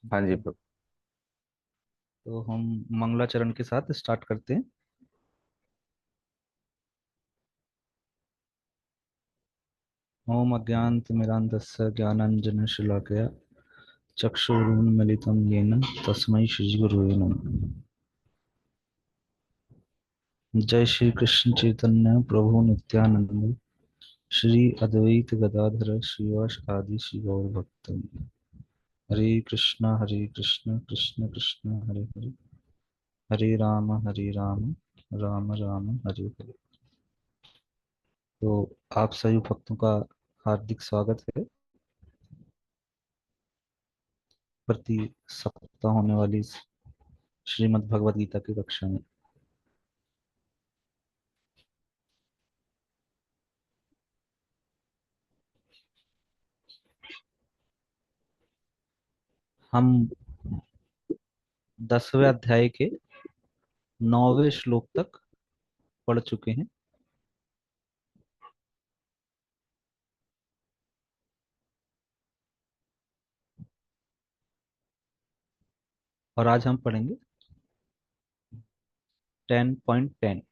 हाँ जी प्रभु। तो हम मंगलाचरण के साथ स्टार्ट करते हैं। ओम अज्ञानतिमिरान्धस्य ज्ञानाञ्जनशलाकया चक्षुरुन्मीलितं येन तस्मै श्रीगुरुवे नमः। जय श्री कृष्ण चैतन्य प्रभु नित्यानंद, श्री अद्वैत गदाधर श्रीवास आदि श्री गौर भक्त। हरे कृष्ण कृष्ण कृष्ण हरे हरे, हरे राम राम राम हरे हरे। तो आप सभी भक्तों का हार्दिक स्वागत है प्रति सप्ताह होने वाली इस श्रीमद् भगवद गीता की कक्षा में। हम 10वें अध्याय के 9वें श्लोक तक पढ़ चुके हैं और आज हम पढ़ेंगे 10.10।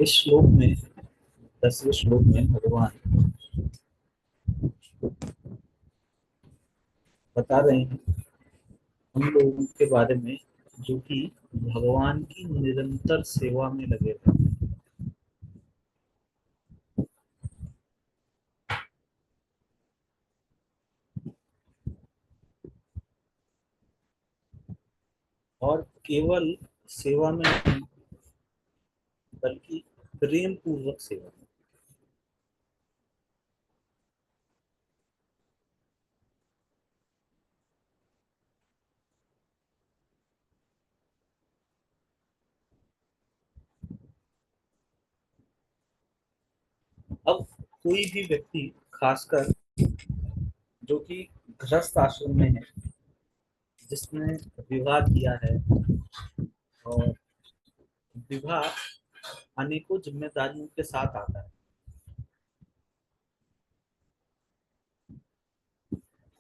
इस श्लोक में 10वें श्लोक में भगवान बता रहे हैं हम लोगों के बारे में जो कि भगवान की निरंतर सेवा में लगे रहते हैं और केवल सेवा में नहीं बल्कि प्रेम पूर्वक सेवा में। अब कोई भी व्यक्ति, खासकर जो कि गृहस्थ आश्रम में है, जिसने विवाह किया है, और विवाह अनेकों जिम्मेदारियों के साथ आता है।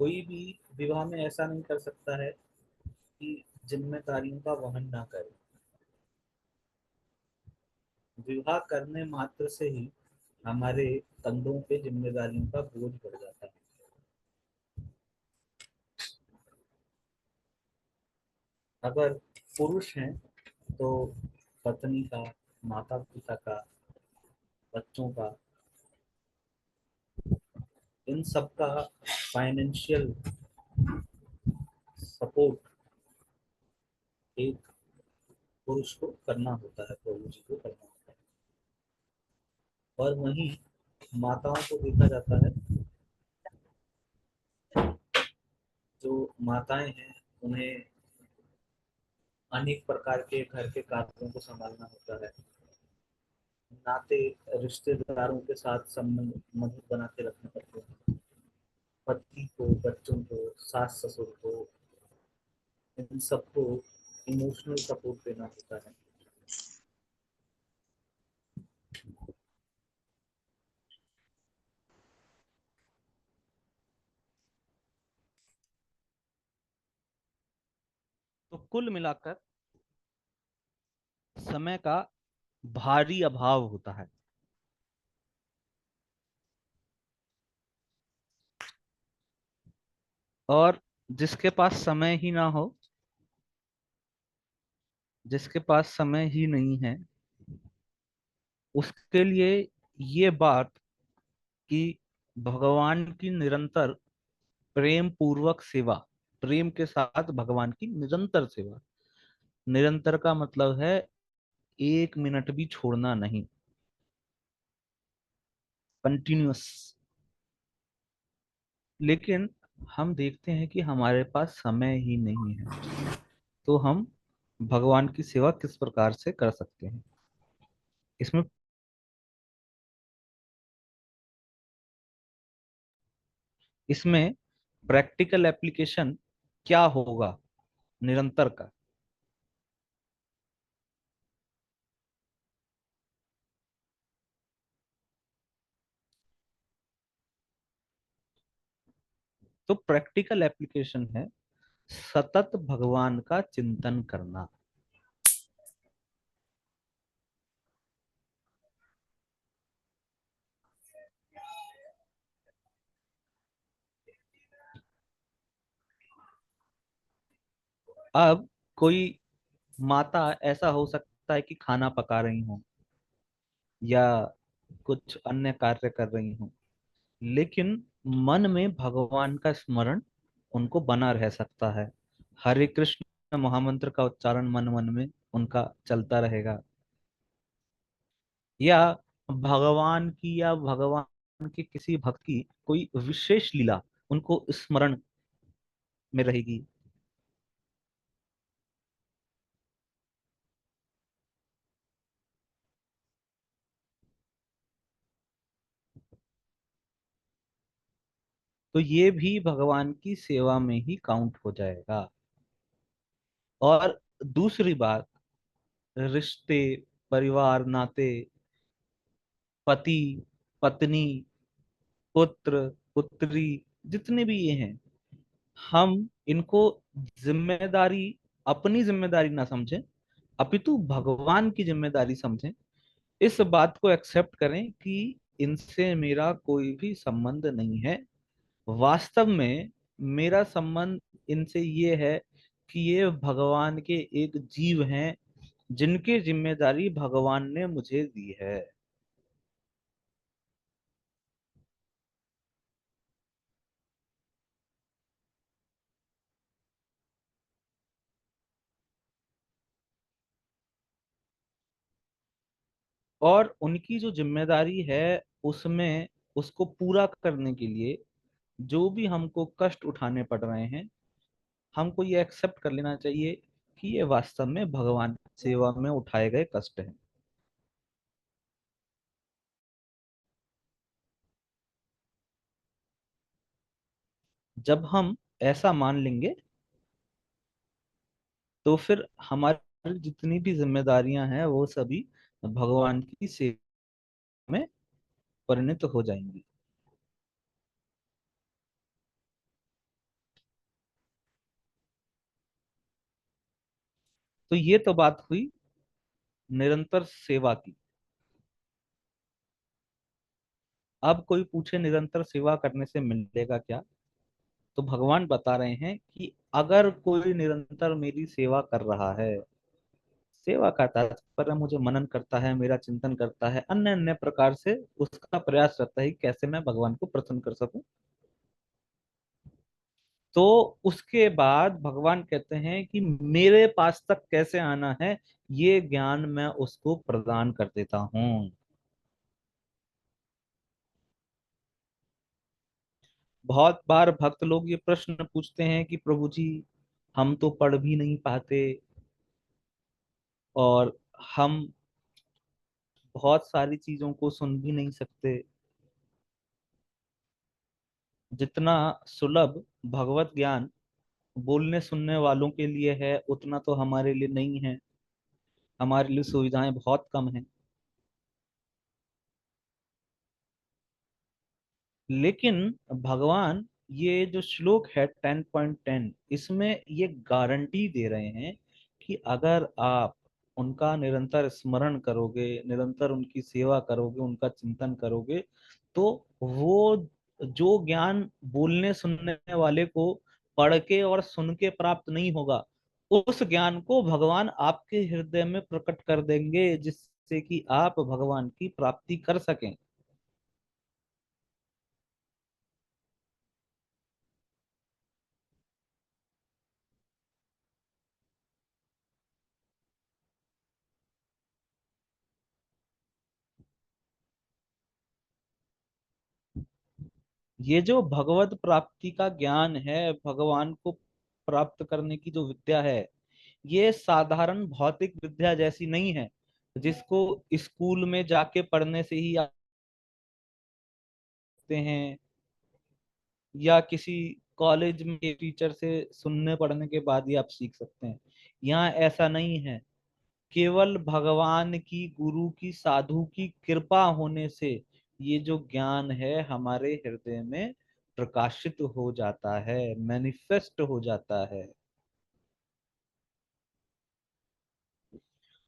कोई भी विवाह में ऐसा नहीं कर सकता है कि जिम्मेदारियों का वहन ना करे। विवाह करने मात्र से ही हमारे कंधों पे जिम्मेदारियों का बोझ बढ़ जाता है। अगर पुरुष हैं तो पत्नी का, माता पिता का, बच्चों का, इन सब का फाइनेंशियल सपोर्ट एक पुरुष को करना होता है, प्रभु जी को करना होता है। और वहीं माताओं को देखा जाता है, जो माताएं हैं उन्हें अनेक प्रकार के घर के कार्यों को संभालना होता है। नाते रिश्तेदारों के साथ संबंध मधुर बना के रखने पड़ते हैं। पति को, बच्चों को, सास ससुर को, इन सबको इमोशनल सपोर्ट देना होता है। तो कुल मिलाकर समय का भारी अभाव होता है। और जिसके पास समय ही ना हो, जिसके पास समय ही नहीं है, उसके लिए ये बात कि भगवान की निरंतर प्रेम पूर्वक सेवा, प्रेम के साथ भगवान की निरंतर सेवा, निरंतर का मतलब है एक मिनट भी छोड़ना नहीं, कंटिन्यूअस। लेकिन हम देखते हैं कि हमारे पास समय ही नहीं है, तो हम भगवान की सेवा किस प्रकार से कर सकते हैं। इसमें इसमें प्रैक्टिकल एप्लीकेशन क्या होगा निरंतर का? तो प्रैक्टिकल एप्लीकेशन है सतत भगवान का चिंतन करना। अब कोई माता ऐसा हो सकता है कि खाना पका रही हो या कुछ अन्य कार्य कर रही हो, लेकिन मन में भगवान का स्मरण उनको बना रह सकता है। हरे कृष्ण महामंत्र का उच्चारण मन मन में उनका चलता रहेगा, या भगवान की या भगवान की किसी भक्त की कोई विशेष लीला उनको स्मरण में रहेगी। तो ये भी भगवान की सेवा में ही काउंट हो जाएगा। और दूसरी बात, रिश्ते, परिवार नाते, पति पत्नी, पुत्र पुत्री, जितने भी ये हैं, हम इनको जिम्मेदारी, अपनी जिम्मेदारी ना समझें, अपितु भगवान की जिम्मेदारी समझें। इस बात को एक्सेप्ट करें कि इनसे मेरा कोई भी संबंध नहीं है। वास्तव में मेरा संबंध इनसे ये है कि ये भगवान के एक जीव हैं जिनकी जिम्मेदारी भगवान ने मुझे दी है। और उनकी जो जिम्मेदारी है उसमें, उसको पूरा करने के लिए जो भी हमको कष्ट उठाने पड़ रहे हैं, हमको ये एक्सेप्ट कर लेना चाहिए कि ये वास्तव में भगवान की सेवा में उठाए गए कष्ट हैं। जब हम ऐसा मान लेंगे तो फिर हमारी जितनी भी जिम्मेदारियां हैं वो सभी भगवान की सेवा में परिणत हो जाएंगी। तो ये तो बात हुई निरंतर सेवा की। अब कोई पूछे निरंतर सेवा करने से मिलेगा क्या, तो भगवान बता रहे हैं कि अगर कोई निरंतर मेरी सेवा कर रहा है, सेवा का तात्पर्य मुझे मनन करता है, मेरा चिंतन करता है, अन्य अन्य प्रकार से उसका प्रयास रहता है कि कैसे मैं भगवान को प्रसन्न कर सकूं, तो उसके बाद भगवान कहते हैं कि मेरे पास तक कैसे आना है ये ज्ञान मैं उसको प्रदान कर देता हूँ। बहुत बार भक्त लोग ये प्रश्न पूछते हैं कि प्रभु जी, हम तो पढ़ भी नहीं पाते और हम बहुत सारी चीजों को सुन भी नहीं सकते, जितना सुलभ भगवत ज्ञान बोलने सुनने वालों के लिए है उतना तो हमारे लिए नहीं है, हमारे लिए सुविधाएं बहुत कम हैं। लेकिन भगवान ये जो श्लोक है 10.10, इसमें ये गारंटी दे रहे हैं कि अगर आप उनका निरंतर स्मरण करोगे, निरंतर उनकी सेवा करोगे, उनका चिंतन करोगे, तो वो जो ज्ञान बोलने सुनने वाले को पढ़ के और सुन के प्राप्त नहीं होगा, उस ज्ञान को भगवान आपके हृदय में प्रकट कर देंगे जिससे कि आप भगवान की प्राप्ति कर सकें। ये जो भगवत प्राप्ति का ज्ञान है, भगवान को प्राप्त करने की जो विद्या है, ये साधारण भौतिक विद्या जैसी नहीं है जिसको स्कूल में जाके पढ़ने से ही आते हैं, या किसी कॉलेज में टीचर से सुनने पढ़ने के बाद ही आप सीख सकते हैं। यहाँ ऐसा नहीं है। केवल भगवान की, गुरु की, साधु की कृपा होने से ये जो ज्ञान है हमारे हृदय में प्रकाशित हो जाता है, मैनिफेस्ट हो जाता है।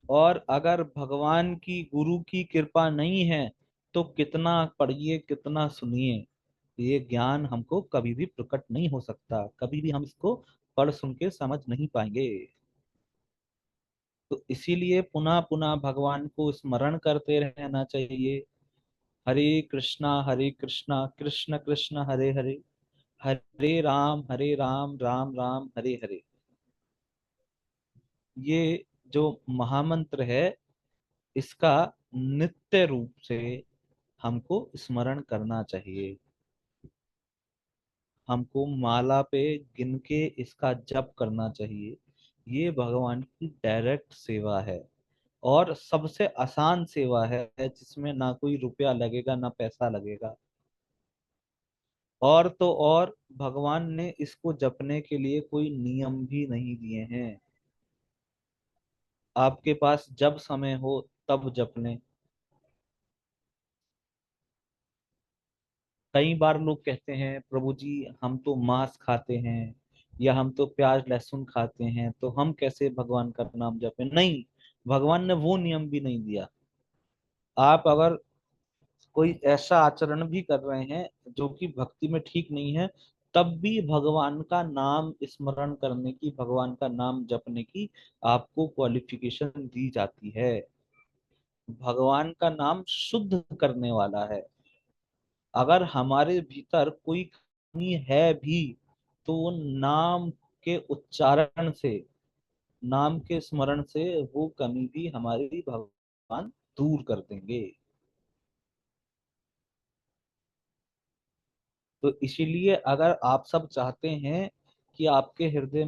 और अगर भगवान की, गुरु की कृपा नहीं है तो कितना पढ़िए, कितना सुनिए, ये ज्ञान हमको कभी भी प्रकट नहीं हो सकता, कभी भी हम इसको पढ़ सुन के समझ नहीं पाएंगे। तो इसीलिए पुनः पुनः भगवान को स्मरण करते रहना चाहिए। हरे कृष्णा कृष्ण कृष्ण हरे हरे, हरे राम राम राम हरे हरे। ये जो महामंत्र है, इसका नित्य रूप से हमको स्मरण करना चाहिए। हमको माला पे गिन के इसका जप करना चाहिए। ये भगवान की डायरेक्ट सेवा है और सबसे आसान सेवा है, जिसमें ना कोई रुपया लगेगा ना पैसा लगेगा। और तो और भगवान ने इसको जपने के लिए कोई नियम भी नहीं दिए हैं। आपके पास जब समय हो तब जप लें। कई बार लोग कहते हैं प्रभु जी हम तो मांस खाते हैं या हम तो प्याज लहसुन खाते हैं, तो हम कैसे भगवान का नाम जपें? नहीं, भगवान ने वो नियम भी नहीं दिया। आप अगर कोई ऐसा आचरण भी कर रहे हैं जो कि भक्ति में ठीक नहीं है, तब भी भगवान का नाम स्मरण करने की, भगवान का नाम जपने की आपको क्वालिफिकेशन दी जाती है। भगवान का नाम शुद्ध करने वाला है। अगर हमारे भीतर कोई कमी है भी तो वो नाम के उच्चारण से, नाम के स्मरण से वो कमी भी हमारी भगवान दूर कर देंगे। तो इसीलिए अगर आप सब चाहते हैं कि आपके हृदय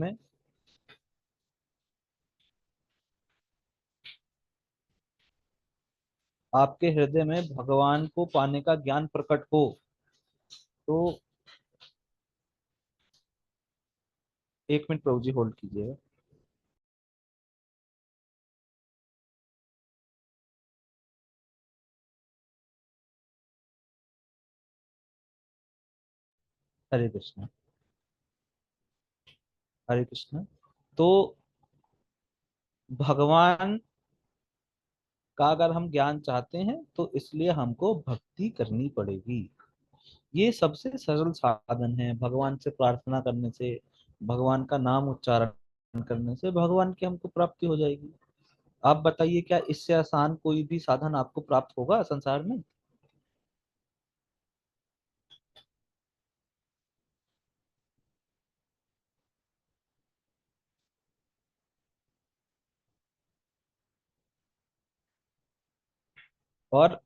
में भगवान को पाने का ज्ञान प्रकट हो, तो 1 मिनट प्रभु जी होल्ड कीजिए। हरे कृष्ण, हरे कृष्ण। तो भगवान का अगर हम ज्ञान चाहते हैं तो इसलिए हमको भक्ति करनी पड़ेगी। ये सबसे सरल साधन है। भगवान से प्रार्थना करने से, भगवान का नाम उच्चारण करने से भगवान की हमको प्राप्ति हो जाएगी। आप बताइए, क्या इससे आसान कोई भी साधन आपको प्राप्त होगा संसार में? और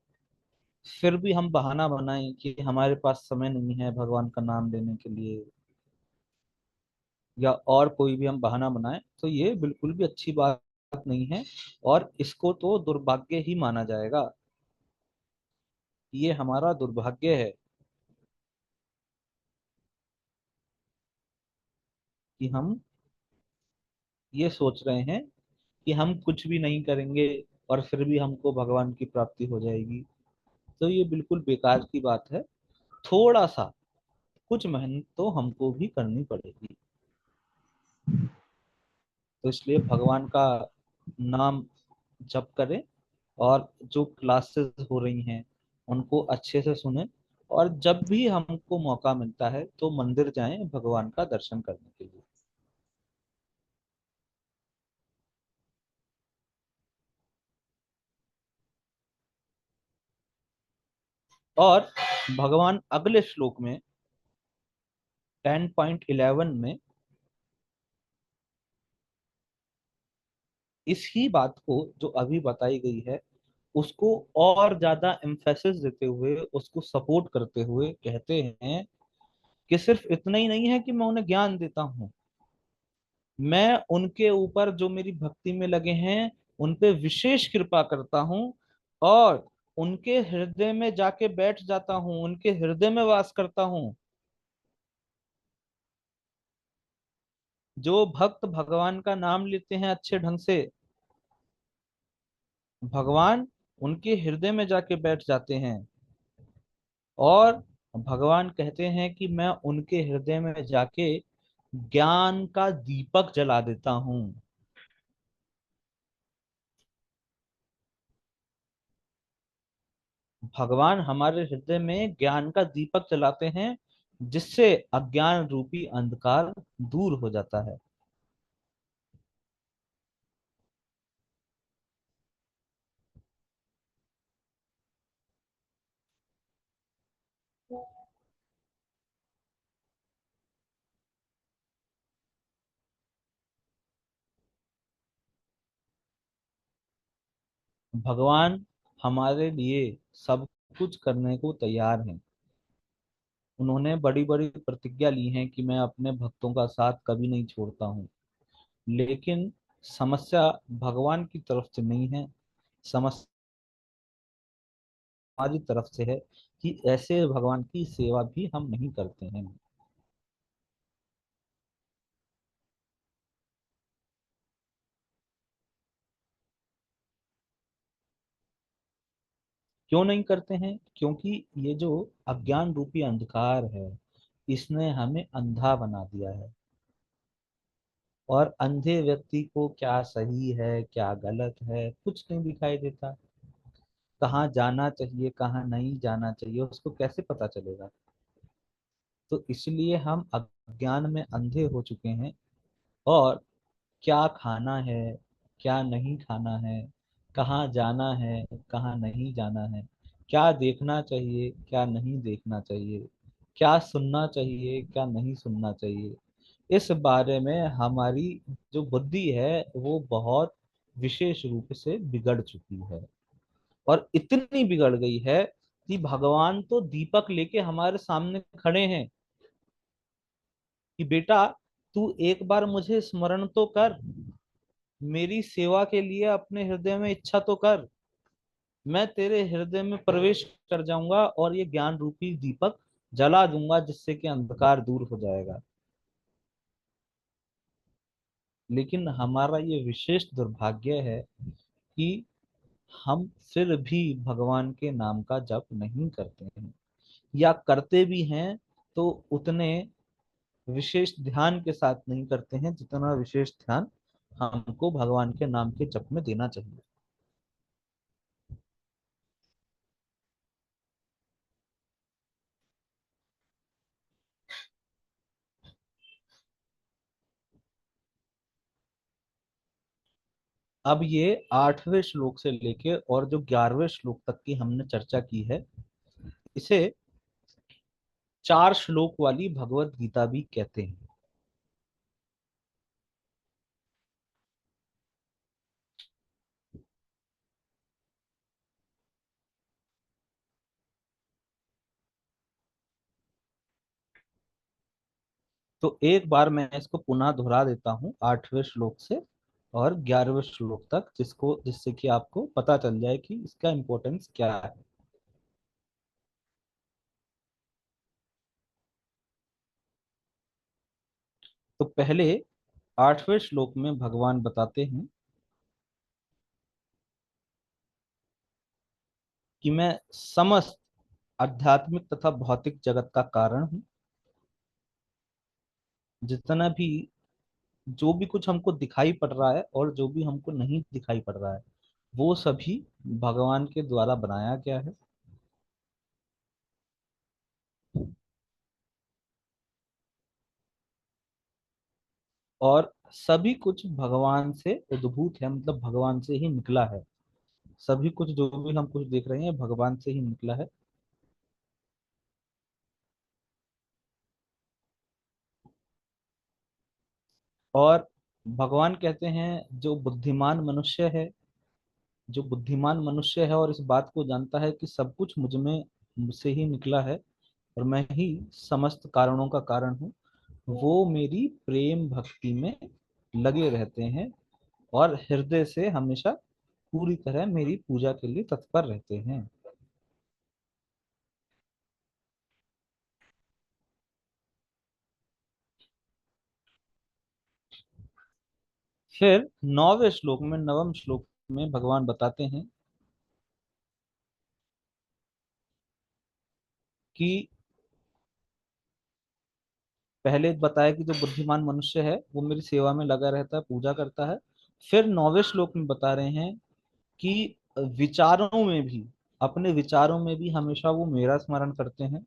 फिर भी हम बहाना बनाएं कि हमारे पास समय नहीं है भगवान का नाम लेने के लिए, या और कोई भी हम बहाना बनाएं, तो ये बिल्कुल भी अच्छी बात नहीं है। और इसको तो दुर्भाग्य ही माना जाएगा। ये हमारा दुर्भाग्य है कि हम ये सोच रहे हैं कि हम कुछ भी नहीं करेंगे और फिर भी हमको भगवान की प्राप्ति हो जाएगी। तो ये बिल्कुल बेकार की बात है। थोड़ा सा कुछ मेहनत तो हमको भी करनी पड़ेगी। तो इसलिए भगवान का नाम जप करें, और जो क्लासेस हो रही हैं उनको अच्छे से सुने, और जब भी हमको मौका मिलता है तो मंदिर जाएं भगवान का दर्शन करने के लिए। और भगवान अगले श्लोक में 10.11 में इसी बात को जो अभी बताई गई है उसको और ज्यादा एम्फेसिस देते हुए, उसको सपोर्ट करते हुए कहते हैं कि सिर्फ इतना ही नहीं है कि मैं उन्हें ज्ञान देता हूँ, मैं उनके ऊपर जो मेरी भक्ति में लगे हैं उन पे विशेष कृपा करता हूँ, और उनके हृदय में जाके बैठ जाता हूँ, उनके हृदय में वास करता हूँ। जो भक्त भगवान का नाम लेते हैं अच्छे ढंग से, भगवान उनके हृदय में जाके बैठ जाते हैं। और भगवान कहते हैं कि मैं उनके हृदय में जाके ज्ञान का दीपक जला देता हूँ। भगवान हमारे हृदय में ज्ञान का दीपक जलाते हैं, जिससे अज्ञान रूपी अंधकार दूर हो जाता है। भगवान हमारे लिए सब कुछ करने को तैयार हैं। उन्होंने बड़ी बड़ी प्रतिज्ञा ली है कि मैं अपने भक्तों का साथ कभी नहीं छोड़ता हूँ। लेकिन समस्या भगवान की तरफ से नहीं है, समस्या हमारी तरफ से है कि ऐसे भगवान की सेवा भी हम नहीं करते हैं। क्यों नहीं करते हैं? क्योंकि ये जो अज्ञान रूपी अंधकार है, इसने हमें अंधा बना दिया है। और अंधे व्यक्ति को क्या सही है क्या गलत है कुछ नहीं दिखाई देता। कहाँ जाना चाहिए कहाँ नहीं जाना चाहिए उसको कैसे पता चलेगा? तो इसलिए हम अज्ञान में अंधे हो चुके हैं। और क्या खाना है क्या नहीं खाना है, कहाँ जाना है कहाँ नहीं जाना है, क्या देखना चाहिए क्या नहीं देखना चाहिए, क्या सुनना चाहिए क्या नहीं सुनना चाहिए, इस बारे में हमारी जो बुद्धि है वो बहुत विशेष रूप से बिगड़ चुकी है। और इतनी बिगड़ गई है कि भगवान तो दीपक लेके हमारे सामने खड़े हैं कि बेटा तू एक बार मुझे स्मरण तो कर, मेरी सेवा के लिए अपने हृदय में इच्छा तो कर, मैं तेरे हृदय में प्रवेश कर जाऊंगा और ये ज्ञान रूपी दीपक जला दूंगा जिससे कि अंधकार दूर हो जाएगा। लेकिन हमारा ये विशेष दुर्भाग्य है कि हम फिर भी भगवान के नाम का जप नहीं करते हैं, या करते भी हैं तो उतने विशेष ध्यान के साथ नहीं करते हैं जितना विशेष ध्यान हमको भगवान के नाम के जप में देना चाहिए। अब ये 8वें श्लोक से लेके और जो 11वें श्लोक तक की हमने चर्चा की है, इसे 4 श्लोक वाली भगवत गीता भी कहते हैं। तो एक बार मैं इसको पुनः दोहरा देता हूँ 8वें श्लोक से और 11वें श्लोक तक, जिससे कि आपको पता चल जाए कि इसका इम्पोर्टेंस क्या है। तो पहले 8वें श्लोक में भगवान बताते हैं कि मैं समस्त आध्यात्मिक तथा भौतिक जगत का कारण हूँ। जितना भी जो भी कुछ हमको दिखाई पड़ रहा है और जो भी हमको नहीं दिखाई पड़ रहा है, वो सभी भगवान के द्वारा बनाया गया है। और सभी कुछ भगवान से उद्भूत है, मतलब भगवान से ही निकला है। सभी कुछ जो भी हम कुछ देख रहे हैं भगवान से ही निकला है। और भगवान कहते हैं जो बुद्धिमान मनुष्य है और इस बात को जानता है कि सब कुछ मुझसे ही निकला है और मैं ही समस्त कारणों का कारण हूँ, वो मेरी प्रेम भक्ति में लगे रहते हैं और हृदय से हमेशा पूरी तरह मेरी पूजा के लिए तत्पर रहते हैं। फिर नौवें श्लोक में, नवम श्लोक में भगवान बताते हैं कि पहले बताया कि जो बुद्धिमान मनुष्य है वो मेरी सेवा में लगा रहता है, पूजा करता है। फिर नौवें श्लोक में बता रहे हैं कि विचारों में भी, अपने विचारों में भी हमेशा वो मेरा स्मरण करते हैं,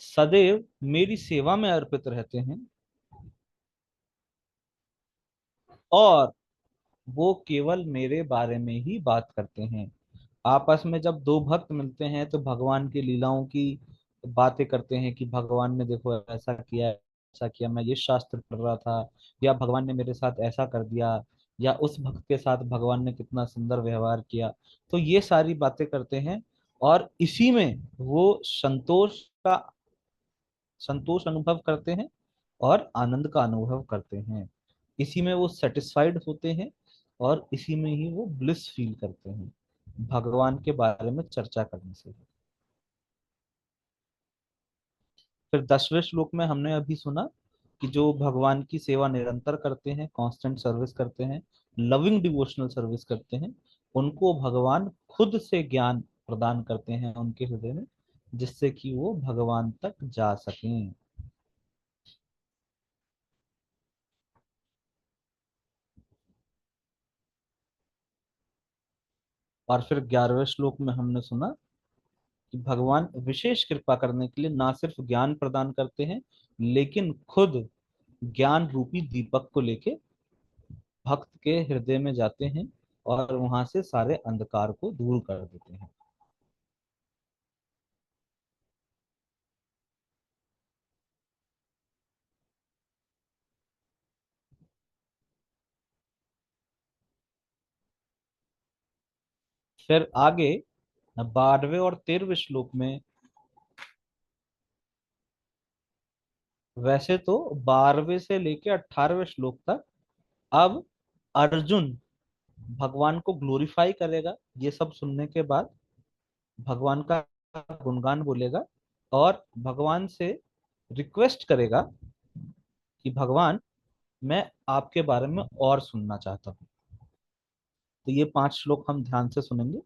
सदैव मेरी सेवा में अर्पित रहते हैं, और वो केवल मेरे बारे में ही बात करते हैं। आपस में जब दो भक्त मिलते हैं तो भगवान की लीलाओं की बातें करते हैं कि भगवान ने देखो ऐसा किया, ऐसा किया, मैं ये शास्त्र पढ़ रहा था, या भगवान ने मेरे साथ ऐसा कर दिया, या उस भक्त के साथ भगवान ने कितना सुंदर व्यवहार किया। तो ये सारी बातें करते हैं, और इसी में वो का संतोष अनुभव करते हैं और आनंद का अनुभव करते हैं। इसी में वो सेटिस्फाइड होते हैं, और इसी में ही वो ब्लिस फील करते हैं, भगवान के बारे में चर्चा करने से। फिर 10वें श्लोक में हमने अभी सुना कि जो भगवान की सेवा निरंतर करते हैं, कांस्टेंट सर्विस करते हैं, लविंग डिवोशनल सर्विस करते हैं, उनको भगवान खुद से ज्ञान प्रदान करते हैं उनके हृदय में, जिससे कि वो भगवान तक जा सकें। और फिर 11वें श्लोक में हमने सुना कि भगवान विशेष कृपा करने के लिए ना सिर्फ ज्ञान प्रदान करते हैं, लेकिन खुद ज्ञान रूपी दीपक को लेके भक्त के हृदय में जाते हैं, और वहां से सारे अंधकार को दूर कर देते हैं। फिर आगे 12वें और 13वें श्लोक में, वैसे तो 12वें से लेके 18वें श्लोक तक अब अर्जुन भगवान को ग्लोरीफाई करेगा। ये सब सुनने के बाद भगवान का गुणगान बोलेगा, और भगवान से रिक्वेस्ट करेगा कि भगवान, मैं आपके बारे में और सुनना चाहता हूँ। तो ये 5 श्लोक हम ध्यान से सुनेंगे,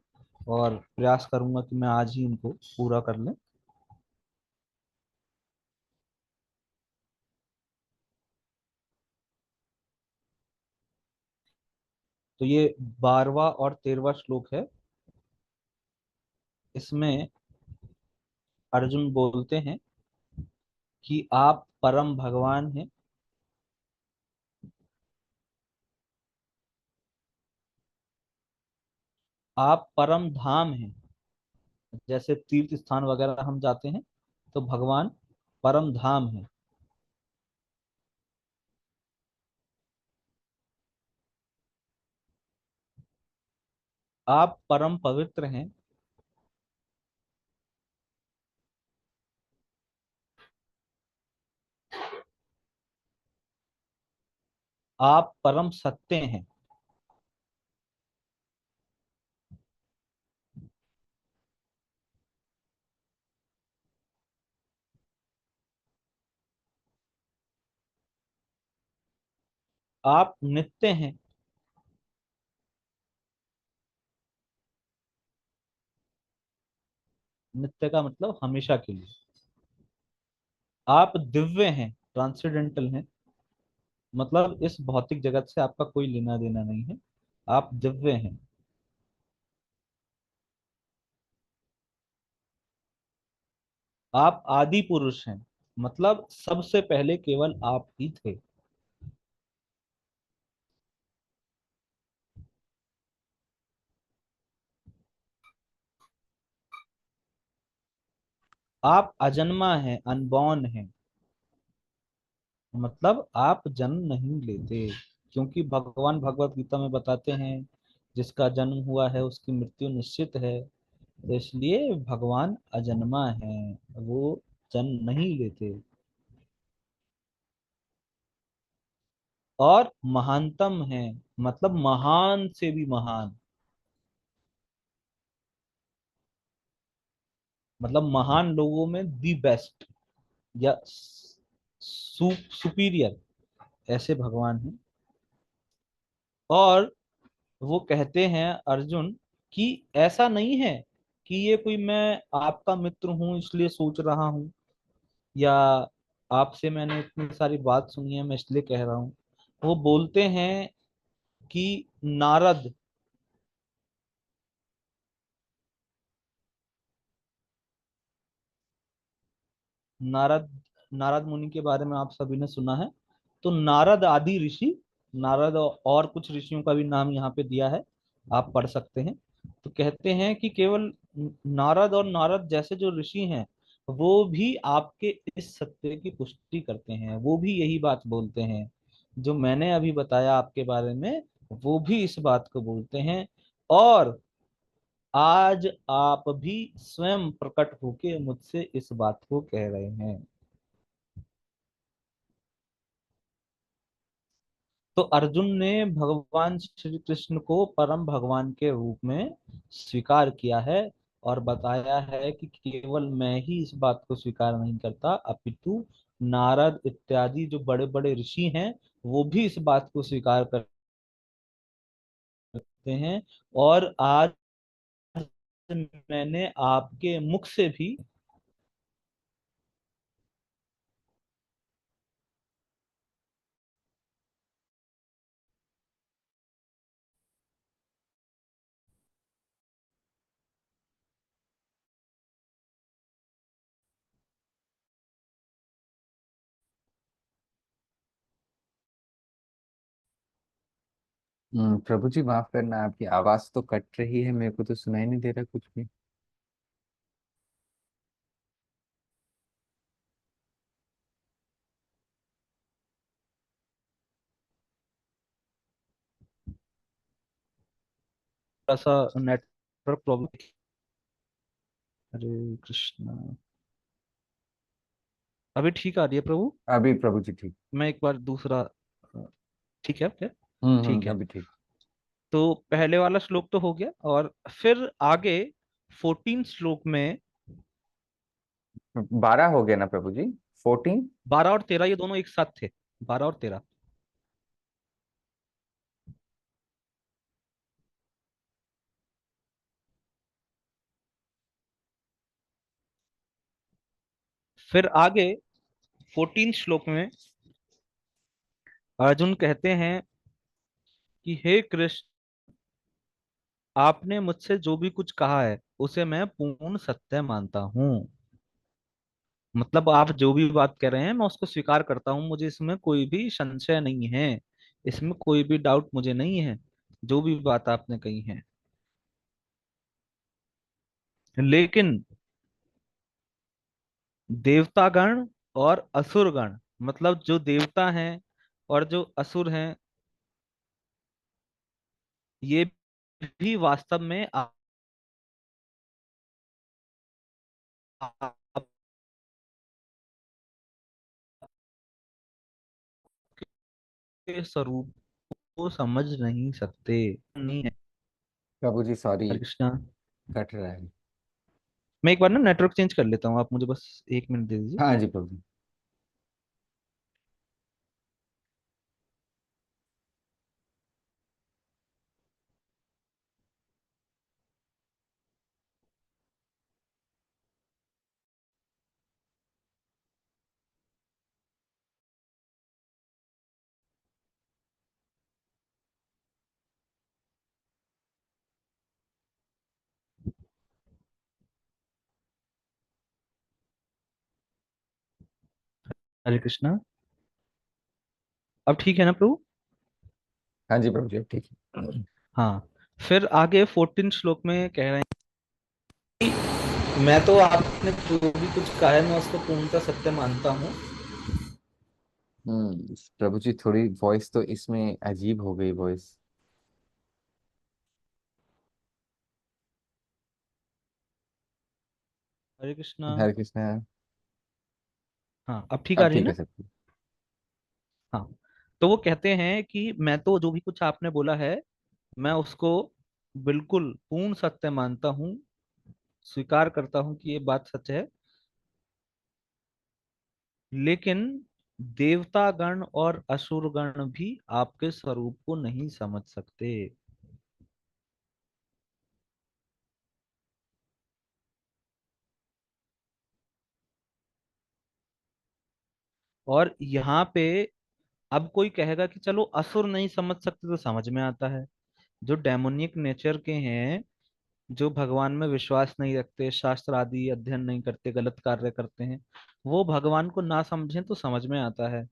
और प्रयास करूंगा कि मैं आज ही इनको पूरा कर लें। तो ये 12वां और 13वां श्लोक है। इसमें अर्जुन बोलते हैं कि आप परम भगवान हैं, आप परम धाम हैं। जैसे तीर्थ स्थान वगैरह हम जाते हैं तो भगवान परम धाम है। आप परम पवित्र हैं, आप परम सत्य हैं, आप नित्य हैं। नित्य का मतलब हमेशा के लिए। आप दिव्य हैं, ट्रांसेंडेंटल हैं, मतलब इस भौतिक जगत से आपका कोई लेना देना नहीं है, आप दिव्य हैं। आप आदि पुरुष हैं, मतलब सबसे पहले केवल आप ही थे। आप अजन्मा हैं, अनबॉर्न हैं, मतलब आप जन्म नहीं लेते, क्योंकि भगवान भगवत गीता में बताते हैं जिसका जन्म हुआ है उसकी मृत्यु निश्चित है। तो इसलिए भगवान अजन्मा है, वो जन्म नहीं लेते। और महानतम है, मतलब महान से भी महान, मतलब महान लोगों में दी बेस्ट, या सुपीरियर, ऐसे भगवान हैं। और वो कहते हैं अर्जुन कि ऐसा नहीं है कि ये कोई मैं आपका मित्र हूं इसलिए सोच रहा हूं, या आपसे मैंने इतनी सारी बात सुनी है मैं इसलिए कह रहा हूं। वो बोलते हैं कि नारद, नारद नारद मुनि के बारे में आप सभी ने सुना है। तो नारद आदि ऋषि, नारद और कुछ ऋषियों का भी नाम यहाँ पे दिया है, आप पढ़ सकते हैं। तो कहते हैं कि केवल नारद और नारद जैसे जो ऋषि हैं वो भी आपके इस सत्य की पुष्टि करते हैं, वो भी यही बात बोलते हैं जो मैंने अभी बताया आपके बारे में, वो भी इस बात को बोलते हैं। और आज आप भी स्वयं प्रकट होके मुझसे इस बात को कह रहे हैं। तो अर्जुन ने भगवान श्री कृष्ण को परम भगवान के रूप में स्वीकार किया है, और बताया है कि केवल मैं ही इस बात को स्वीकार नहीं करता, अपितु नारद इत्यादि जो बड़े बड़े ऋषि हैं वो भी इस बात को स्वीकार करते हैं। और आज मैंने आपके मुख से भी। प्रभु जी माफ करना, आपकी आवाज तो कट रही है, मेरे को तो सुनाई नहीं दे रहा कुछ भी। थोड़ा सा नेटवर्क प्रॉब्लम। हरे कृष्णा। अभी ठीक आ रही है प्रभु? अभी प्रभु जी ठीक। मैं एक बार दूसरा, ठीक है क्या? ठीक है। अभी ठीक। तो पहले वाला श्लोक तो हो गया, और फिर आगे 14 श्लोक में, 12 हो गया ना प्रभु जी? 14। 12 और 13 ये दोनों एक साथ थे, 12 और 13। फिर आगे 14 श्लोक में अर्जुन कहते हैं कि हे कृष्ण, आपने मुझसे जो भी कुछ कहा है उसे मैं पूर्ण सत्य मानता हूँ। मतलब आप जो भी बात कह रहे हैं मैं उसको स्वीकार करता हूँ, मुझे इसमें कोई भी संशय नहीं है, इसमें कोई भी डाउट मुझे नहीं है, जो भी बात आपने कही है। लेकिन देवतागण और असुरगण, मतलब जो देवता हैं और जो असुर हैं, ये भी वास्तव में आपके स्वरूप को समझ नहीं सकते, नहीं है। प्रभु जी सॉरी, हरे कृष्णा। कट रहा है। मैं एक बार ना नेटवर्क चेंज कर लेता हूँ, आप मुझे बस 1 मिनट दे दीजिए। हाँ जी प्रभु जी। हरे कृष्णा। अब ठीक है ना प्रभु? हाँ जी प्रभु जी अब ठीक है। हाँ। फिर आगे 14 श्लोक में कह रहे हैं, मैं तो आपने जो भी कुछ कहा है मैं उसको पूर्णतः सत्य मानता हूँ। प्रभु जी थोड़ी वॉइस तो इसमें अजीब हो गई वॉइस। हरे कृष्णा। हरे कृष्णा। हाँ अब ठीक आ अब रही है ठीक है ना? सब ठीक। हाँ। तो वो कहते हैं कि मैं तो जो भी कुछ आपने बोला है मैं उसको बिल्कुल पूर्ण सत्य मानता हूँ, स्वीकार करता हूँ कि ये बात सच है। लेकिन देवता गण और असुर गण भी आपके स्वरूप को नहीं समझ सकते। और यहाँ पे अब कोई कहेगा कि चलो असुर नहीं समझ सकते, तो समझ में आता है। जो डेमोनिक नेचर के हैं, जो भगवान में विश्वास नहीं रखते, शास्त्र आदि अध्ययन नहीं करते, गलत कार्य करते हैं, वो भगवान को ना समझें तो समझ में आता है।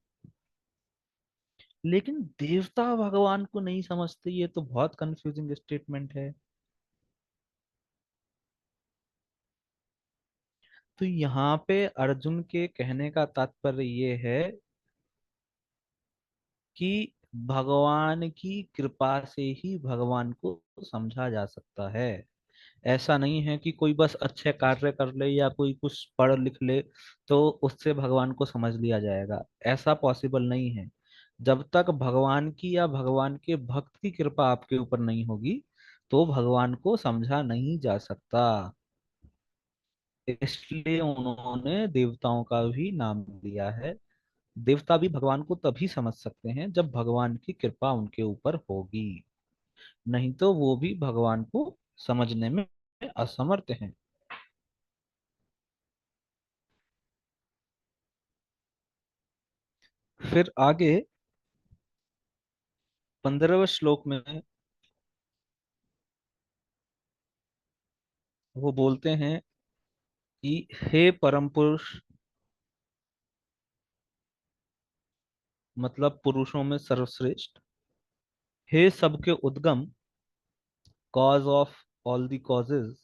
लेकिन देवता भगवान को नहीं समझते, ये तो बहुत कंफ्यूजिंग स्टेटमेंट है। तो यहाँ पे अर्जुन के कहने का तात्पर्य ये है कि भगवान की कृपा से ही भगवान को समझा जा सकता है। ऐसा नहीं है कि कोई बस अच्छे कार्य कर ले या कोई कुछ पढ़ लिख ले तो उससे भगवान को समझ लिया जाएगा। ऐसा पॉसिबल नहीं है। जब तक भगवान की या भगवान के भक्त की कृपा आपके ऊपर नहीं होगी, तो भगवान को समझा नहीं जा सकता। इसलिए उन्होंने देवताओं का भी नाम दिया है। देवता भी भगवान को तभी समझ सकते हैं जब भगवान की कृपा उनके ऊपर होगी, नहीं तो वो भी भगवान को समझने में असमर्थ हैं। फिर आगे 15वें श्लोक में वो बोलते हैं कि हे परम पुरुष, मतलब पुरुषों में सर्वश्रेष्ठ, हे सबके उद्गम, cause of all the causes,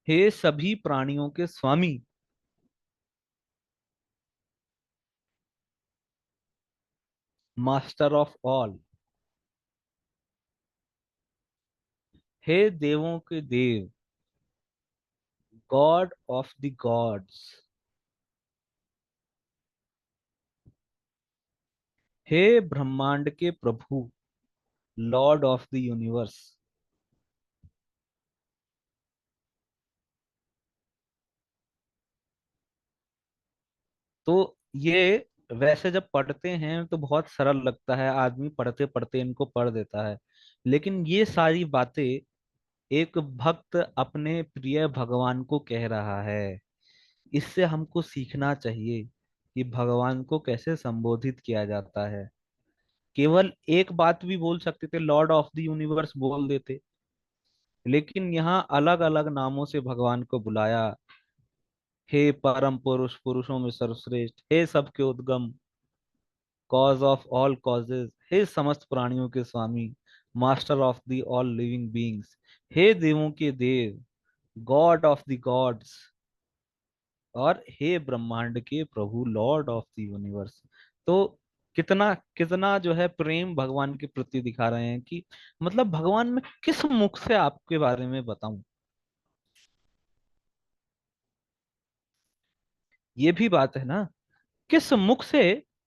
हे सभी प्राणियों के स्वामी, मास्टर ऑफ ऑल, हे देवों के देव, गॉड ऑफ द गॉड्स, हे ब्रह्मांड के प्रभु, लॉर्ड ऑफ द यूनिवर्स। तो ये वैसे जब पढ़ते हैं तो बहुत सरल लगता है, आदमी पढ़ते पढ़ते इनको पढ़ देता है। लेकिन ये सारी बातें एक भक्त अपने प्रिय भगवान को कह रहा है। इससे हमको सीखना चाहिए कि भगवान को कैसे संबोधित किया जाता है। केवल एक बात भी बोल सकते थे, लॉर्ड ऑफ द यूनिवर्स बोल देते, लेकिन यहाँ अलग अलग नामों से भगवान को बुलाया। हे परम पुरुष, पुरुषों में सर्वश्रेष्ठ, हे सबके उद्गम, कॉज ऑफ ऑल कॉजेज, हे समस्त प्राणियों के स्वामी, master of the all living beings, हे देवों के देव, गॉड ऑफ द गॉड्स, और हे ब्रह्मांड के प्रभु, लॉर्ड ऑफ द यूनिवर्स। तो कितना कितना जो है प्रेम भगवान के प्रति दिखा रहे हैं कि मतलब भगवान मैं किस मुख से आपके बारे में बताऊं। ये भी बात है ना, किस मुख से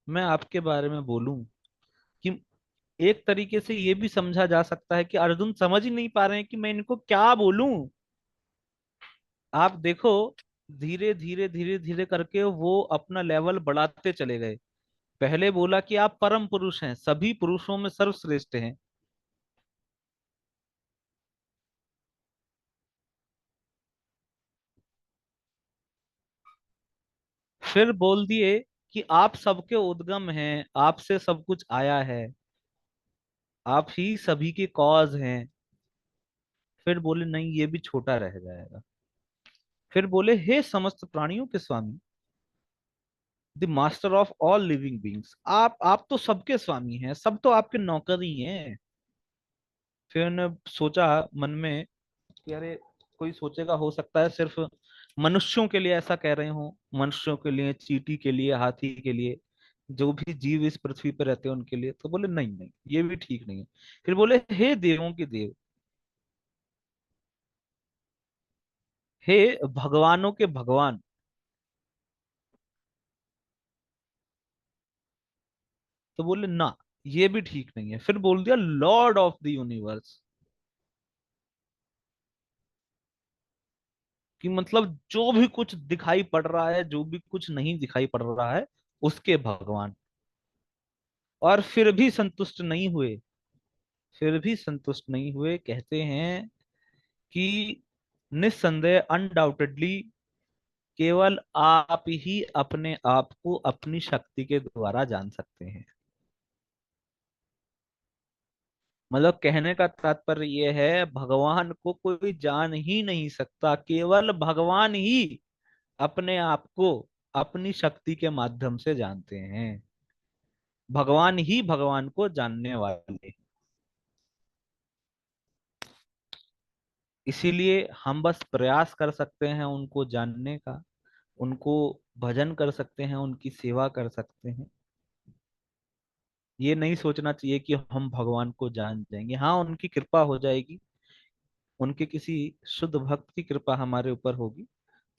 मैं आपके बारे में बोलूं। कि एक तरीके से ये भी समझा जा सकता है कि अर्जुन समझ ही नहीं पा रहे हैं कि मैं इनको क्या बोलूं। आप देखो, धीरे धीरे धीरे धीरे करके वो अपना लेवल बढ़ाते चले गए। पहले बोला कि आप परम पुरुष हैं, सभी पुरुषों में सर्वश्रेष्ठ हैं। फिर बोल दिए कि आप सबके उद्गम हैं, आपसे सब कुछ आया है, आप ही सभी के कॉज हैं। फिर बोले नहीं, ये भी छोटा रह जाएगा। फिर बोले हे समस्त प्राणियों के स्वामी, the master of all living beings, आप तो सबके स्वामी हैं, सब तो आपके नौकर ही हैं। फिर उन्होंने सोचा मन में कि अरे, कोई सोचेगा हो सकता है सिर्फ मनुष्यों के लिए ऐसा कह रहे हो, मनुष्यों के लिए, चींटी के लिए, हाथी के लिए, जो भी जीव इस पृथ्वी पर रहते हैं उनके लिए। तो बोले नहीं नहीं, ये भी ठीक नहीं है। फिर बोले हे देवों के देव, हे भगवानों के भगवान। तो बोले ना, ये भी ठीक नहीं है। फिर बोल दिया लॉर्ड ऑफ द यूनिवर्स, कि मतलब जो भी कुछ दिखाई पड़ रहा है, जो भी कुछ नहीं दिखाई पड़ रहा है, उसके भगवान। और फिर भी संतुष्ट नहीं हुए, कहते हैं कि निस्संदेह, अनडाउटेडली, केवल आप ही अपने आप को अपनी शक्ति के द्वारा जान सकते हैं। मतलब कहने का तात्पर्य यह है, भगवान को कोई जान ही नहीं सकता, केवल भगवान ही अपने आप को अपनी शक्ति के माध्यम से जानते हैं। भगवान ही भगवान को जानने वाले। इसीलिए हम बस प्रयास कर सकते हैं उनको जानने का, उनको भजन कर सकते हैं, उनकी सेवा कर सकते हैं। ये नहीं सोचना चाहिए कि हम भगवान को जान जाएंगे। हाँ, उनकी कृपा हो जाएगी, उनके किसी शुद्ध भक्त की कृपा हमारे ऊपर होगी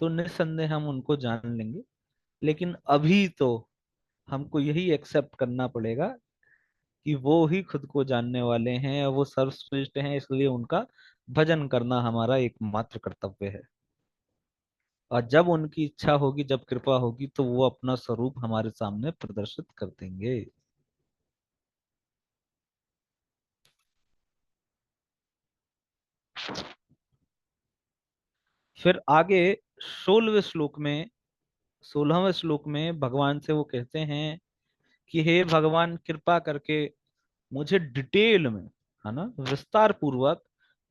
तो निस्संदेह हम उनको जान लेंगे। लेकिन अभी तो हमको यही एक्सेप्ट करना पड़ेगा कि वो ही खुद को जानने वाले हैं, वो सर्वश्रेष्ठ हैं, इसलिए उनका भजन करना हमारा एकमात्र कर्तव्य है। और जब उनकी इच्छा होगी, जब कृपा होगी, तो वो अपना स्वरूप हमारे सामने प्रदर्शित कर देंगे। फिर आगे 16वें श्लोक में भगवान से वो कहते हैं कि हे भगवान, कृपा करके मुझे डिटेल में, है ना, विस्तार पूर्वक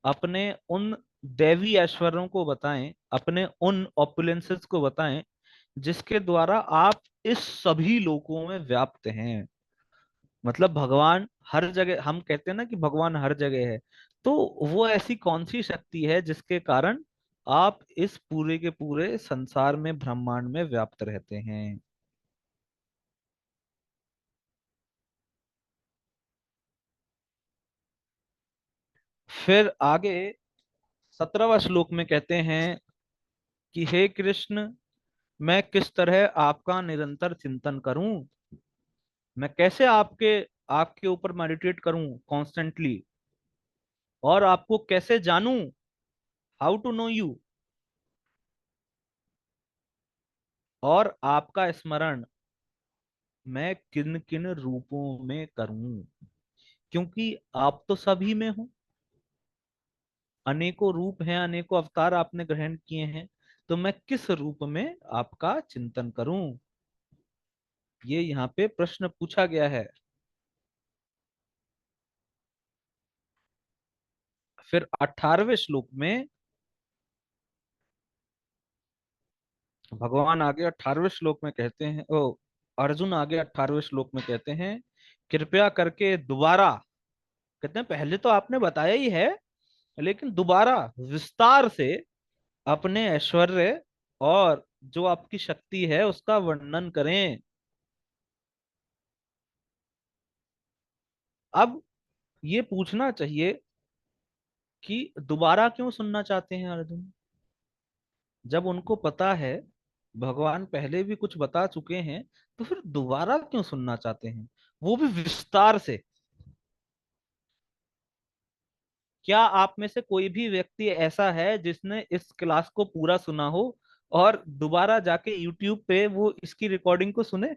अपने उन दैवी ऐश्वर्यों को बताएं, अपने उन ऑपुलेंसेस को बताएं जिसके द्वारा आप इस सभी लोकों में व्याप्त हैं। मतलब भगवान हर जगह, हम कहते हैं ना कि भगवान हर जगह है, तो वो ऐसी कौन सी शक्ति है जिसके कारण आप इस पूरे के पूरे संसार में, ब्रह्मांड में व्याप्त रहते हैं। फिर आगे 17वां श्लोक में कहते हैं कि हे कृष्ण, मैं किस तरह आपका निरंतर चिंतन करूं, मैं कैसे आपके आपके ऊपर मेडिटेट करूं कॉन्स्टेंटली, और आपको कैसे जानूं, हाउ टू नो यू, और आपका स्मरण मैं किन किन रूपों में करूं, क्योंकि आप तो सभी में हो, अनेकों रूप हैं, अनेकों अवतार आपने ग्रहण किए हैं, तो मैं किस रूप में आपका चिंतन करूं, ये यहाँ पे प्रश्न पूछा गया है। फिर 18वें श्लोक में भगवान आगे 18वें श्लोक में कहते हैं, ओ अर्जुन आगे 18वें श्लोक में कहते हैं, कृपया करके दोबारा, कहते हैं पहले तो आपने बताया ही है, लेकिन दोबारा विस्तार से अपने ऐश्वर्य और जो आपकी शक्ति है उसका वर्णन करें। अब ये पूछना चाहिए कि दोबारा क्यों सुनना चाहते हैं अर्जुन, जब उनको पता है भगवान पहले भी कुछ बता चुके हैं, तो फिर दोबारा क्यों सुनना चाहते हैं, वो भी विस्तार से। क्या आप में से कोई भी व्यक्ति ऐसा है जिसने इस क्लास को पूरा सुना हो और दोबारा जाके यूट्यूब पे वो इसकी रिकॉर्डिंग को सुने?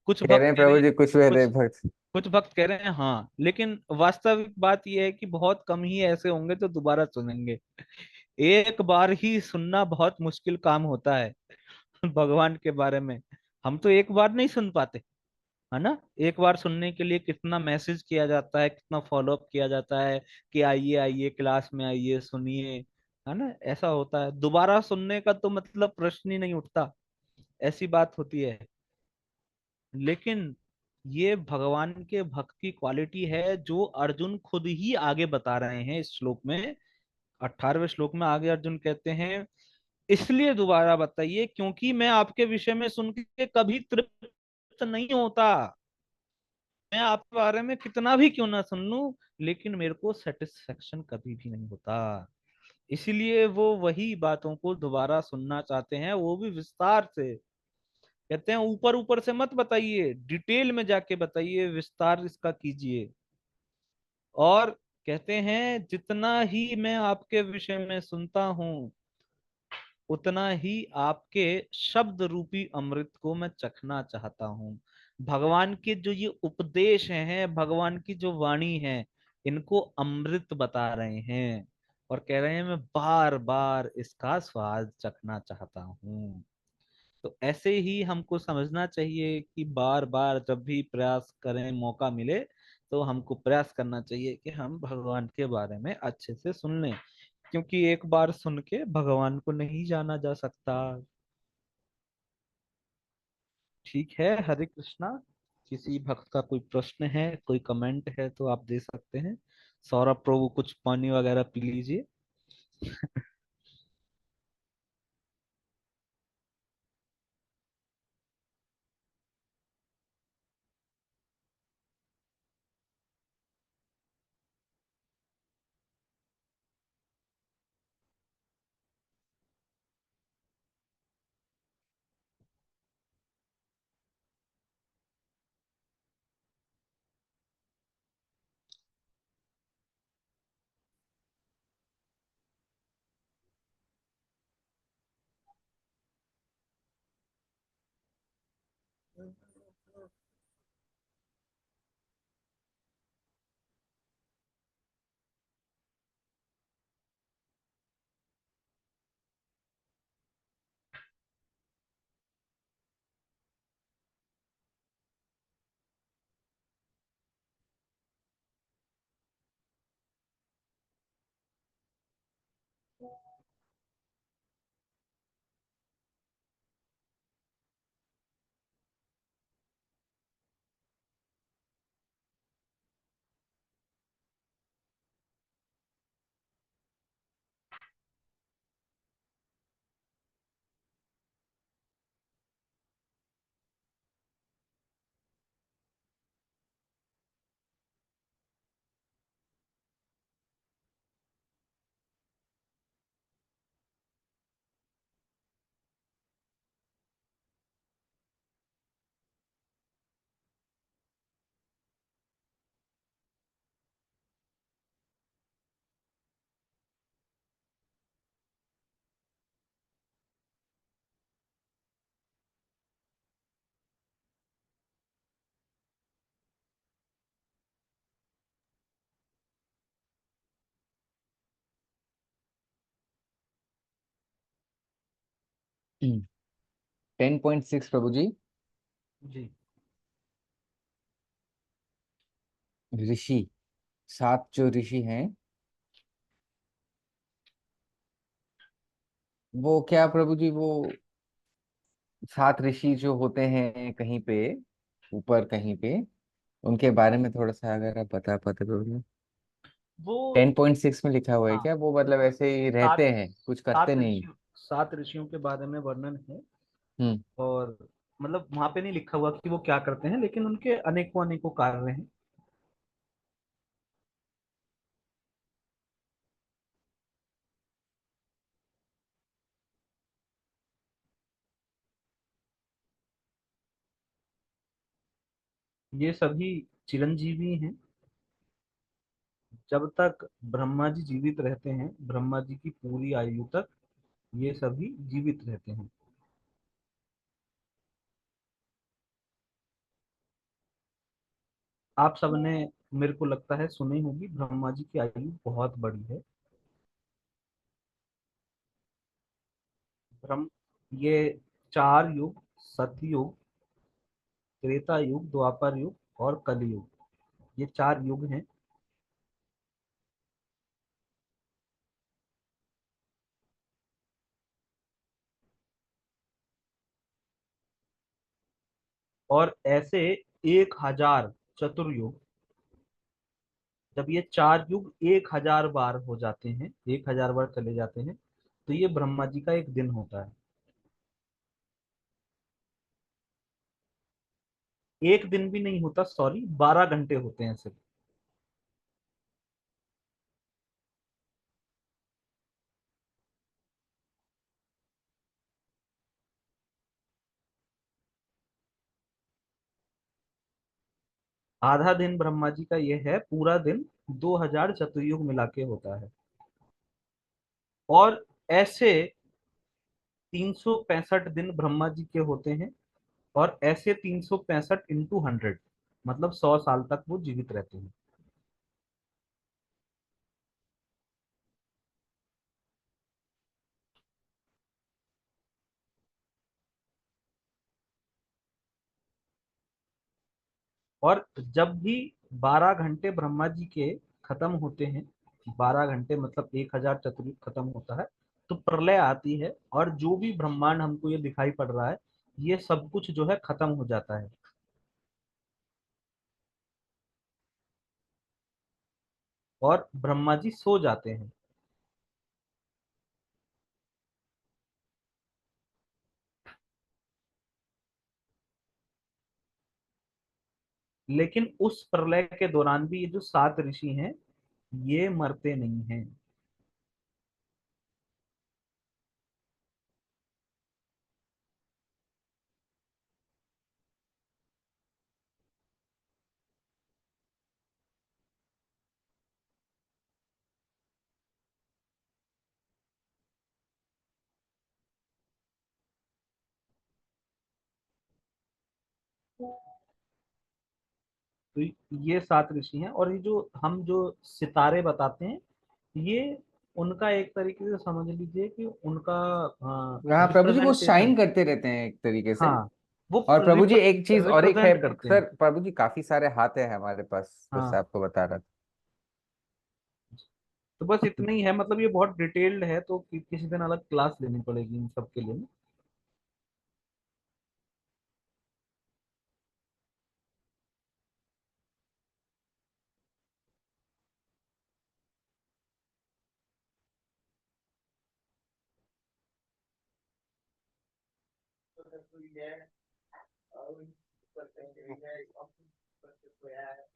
कुछ कह भक्त रहे हैं कह रहे प्रभु हैं, जी, कुछ वे कुछ भक्त। कुछ भक्त कह रहे हैं हाँ, लेकिन वास्तविक बात यह है कि बहुत कम ही ऐसे होंगे जो दोबारा सुनेंगे। एक बार ही सुनना बहुत मुश्किल काम होता है भगवान के बारे में। हम तो एक बार नहीं सुन पाते, है ना। एक बार सुनने के लिए कितना मैसेज किया जाता है, कितना फॉलोअप किया जाता है कि आइए आइए क्लास में आइए सुनिए, है ना, ऐसा होता है। दोबारा सुनने का तो मतलब प्रश्न ही नहीं उठता, ऐसी बात होती है। लेकिन ये भगवान के भक्त की क्वालिटी है जो अर्जुन खुद ही आगे बता रहे हैं इस श्लोक में। 18वें श्लोक में आगे अर्जुन कहते हैं, इसलिए दोबारा बताइए क्योंकि मैं आपके विषय में सुन के कभी तृप्त नहीं होता। मैं आपके बारे में कितना भी क्यों ना सुन लूं, लेकिन मेरे को सेटिस्फेक्शन कभी भी नहीं होता। इसीलिए वो वही बातों को दोबारा सुनना चाहते हैं, वो भी विस्तार से। कहते हैं ऊपर ऊपर से मत बताइए, डिटेल में जाके बताइए, विस्तार इसका कीजिए। और कहते हैं जितना ही मैं आपके विषय में सुनता हूं, उतना ही आपके शब्द रूपी अमृत को मैं चखना चाहता हूँ। भगवान के जो ये उपदेश हैं, भगवान की जो वाणी है, इनको अमृत बता रहे हैं और कह रहे हैं मैं बार बार इसका स्वाद चखना चाहता हूँ। तो ऐसे ही हमको समझना चाहिए कि बार बार जब भी प्रयास करें, मौका मिले, तो हमको प्रयास करना चाहिए कि हम भगवान के बारे में अच्छे से सुन लें, क्योंकि एक बार सुन के भगवान को नहीं जाना जा सकता। ठीक है, हरे कृष्णा। किसी भक्त का कोई प्रश्न है, कोई कमेंट है तो आप दे सकते हैं। सौरभ प्रभु कुछ पानी वगैरह पी लीजिए। 10.6 प्रभु जी। जी। ऋषि, 7 जो ऋषि हैं, वो क्या प्रभु जी, वो 7 ऋषि जो होते हैं कहीं पे ऊपर कहीं पे, उनके बारे में थोड़ा सा अगर आप बता पाते प्रभु जी। वो 10.6 में लिखा हुआ है हाँ, क्या? वो मतलब ऐसे ही सात रहते हैं, कुछ करते सात नहीं? ऋषियों 7 ऋषियों के बारे में वर्णन है। हम्म। और मतलब वहां पे नहीं लिखा हुआ कि वो क्या करते हैं, लेकिन उनके अनेकों अनेकों कार्य हैं। ये सभी चिरंजीवी हैं। जब तक ब्रह्मा जी जीवित रहते हैं, ब्रह्मा जी की पूरी आयु तक ये सभी जीवित रहते हैं। आप सबने, मेरे को लगता है, सुनी होगी, ब्रह्मा जी की आयु बहुत बड़ी है। ब्रह्म ये 4 युग, सतयुग, त्रेता युग, द्वापर युग और कलयुग, ये 4 युग हैं। और ऐसे 1000 चतुर्युग, जब ये 4 युग 1000 बार हो जाते हैं, 1000 बार चले जाते हैं, तो ये ब्रह्मा जी का एक दिन होता है। एक दिन भी नहीं होता, सॉरी, 12 घंटे होते हैं सिर्फ। आधा दिन ब्रह्मा जी का ये है, पूरा दिन 2000 चतुर्युग मिला के होता है। और ऐसे 365 दिन ब्रह्मा जी के होते हैं, और ऐसे 365 × 100, मतलब 100 साल तक वो जीवित रहते हैं। और जब भी 12 घंटे ब्रह्मा जी के खत्म होते हैं, 12 घंटे मतलब 1000 चतुर्युग खत्म होता है, तो प्रलय आती है, और जो भी ब्रह्मांड हमको ये दिखाई पड़ रहा है, ये सब कुछ जो है खत्म हो जाता है। और ब्रह्मा जी सो जाते हैं। लेकिन उस प्रलय के दौरान भी ये जो 7 ऋषि हैं, ये मरते नहीं हैं। तो ये 7 ऋषि हैं, और ये जो हम जो सितारे बताते हैं, ये उनका एक तरीके से समझ लीजिए कि उनका हाँ प्रभु जी, वो रिप्रेजेंटेशन। शाइन करते रहते हैं एक तरीके से। हाँ, वो और प्रभु जी एक चीज और एक है रिप्रेजेंट करते हैं। सर, प्रभु जी काफी सारे हाथ है हमारे पास, बस हाँ, आपको बता रहा तो बस था। इतना ही है, मतलब ये बहुत डिटेल्ड है, तो किसी दिन अलग क्लास लेनी पड़ेगी इन सब के लिए ना।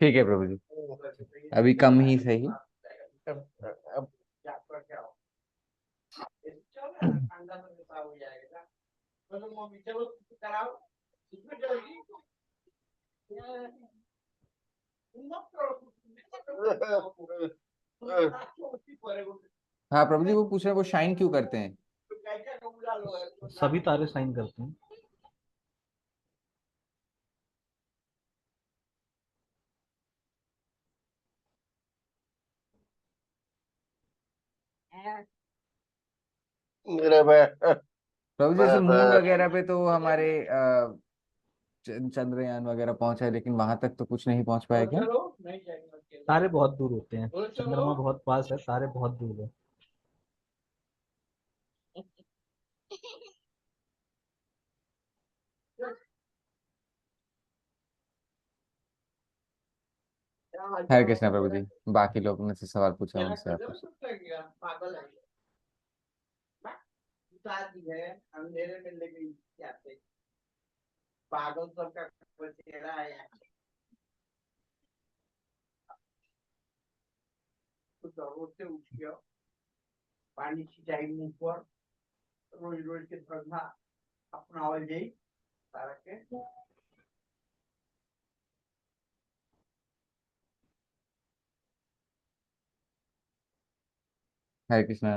ठीक है प्रभु जी, अभी कम ही सही। अब हाँ प्रभु जी, वो पूछ रहे हैं वो शाइन क्यों करते हैं। सभी तारे साइन करते हैं। प्रभु जी जैसे मून वगैरह पे तो हमारे चंद्रयान वगैरह पहुंचा है, लेकिन वहां तक तो कुछ नहीं पहुंच पाया क्या। तारे बहुत दूर होते हैं, चंद्रमा बहुत पास है, तारे बहुत दूर है। हरे कृष्णा प्रभु जी, बाकी लोगों ने से सवाल पूछा उनसे आप पूछ। हरे कृष्णा।